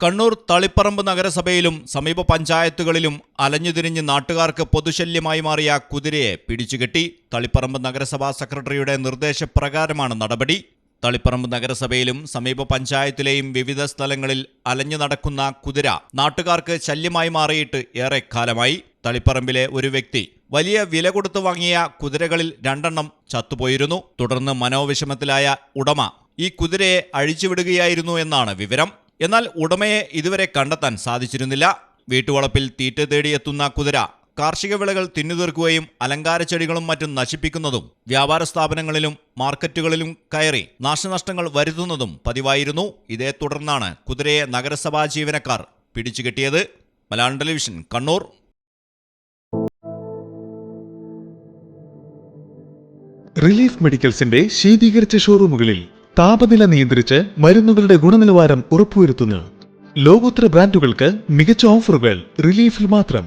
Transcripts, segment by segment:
കണ്ണൂർ തളിപ്പറമ്പ് നഗരസഭയിലും സമീപ പഞ്ചായത്തുകളിലും അലഞ്ഞുതിരിഞ്ഞ് നാട്ടുകാർക്ക് പൊതുശല്യമായി മാറിയ കുതിരയെ പിടിച്ചുകെട്ടി. തളിപ്പറമ്പ് നഗരസഭാ സെക്രട്ടറിയുടെ നിർദ്ദേശപ്രകാരമാണ് നടപടി. തളിപ്പറമ്പ് നഗരസഭയിലും സമീപ പഞ്ചായത്തിലെയും വിവിധ സ്ഥലങ്ങളിൽ അലഞ്ഞു നടക്കുന്ന കുതിര നാട്ടുകാർക്ക് ശല്യമായി മാറിയിട്ട് ഏറെക്കാലമായി. തളിപ്പറമ്പിലെ ഒരു വ്യക്തി വലിയ വില കൊടുത്തു വാങ്ങിയ കുതിരകളിൽ 2 ചത്തുപോയിരുന്നു. തുടർന്ന് മനോവിഷമത്തിലായ ഉടമ ഈ കുതിരയെ അഴിച്ചുവിടുകയായിരുന്നു എന്നാണ് വിവരം. എന്നാൽ ഉടമയെ ഇതുവരെ കണ്ടെത്താൻ സാധിച്ചിരുന്നില്ല. വീട്ടുവളപ്പിൽ തീറ്റ തേടിയെത്തുന്ന കുതിര കാർഷിക വിളകൾ തിന്നുതീർക്കുകയും അലങ്കാര ചെടികളും മറ്റും നശിപ്പിക്കുന്നതും വ്യാപാര സ്ഥാപനങ്ങളിലും മാർക്കറ്റുകളിലും കയറി നാശനഷ്ടങ്ങൾ വരുത്തുന്നതും പതിവായിരുന്നു. ഇതേ തുടർന്നാണ് കുതിരയെ നഗരസഭാ ജീവനക്കാർ പിടിച്ചുകെട്ടിയത്. മലയാളം ടെലിവിഷൻ, കണ്ണൂർ. റിലീഫ് മെഡിക്കൽസിന്റെ ശീതീകരിച്ച ഷോറൂമുകളിൽ താപനില നിയന്ത്രിച്ച് മരുന്നുകളുടെ ഗുണനിലവാരം ഉറപ്പുവരുത്തുന്നു. ലോകോത്തര ബ്രാൻഡുകൾക്ക് മികച്ച ഓഫറുകൾ റിലീഫിൽ മാത്രം.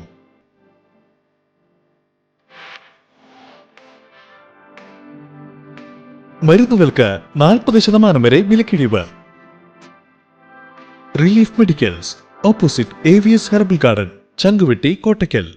മരുന്നുകൾക്ക് 40% വരെ വിലക്കിഴിവ്. Relief medicals, opposite AVS herbal garden, Chankuvetty, Kottakkal.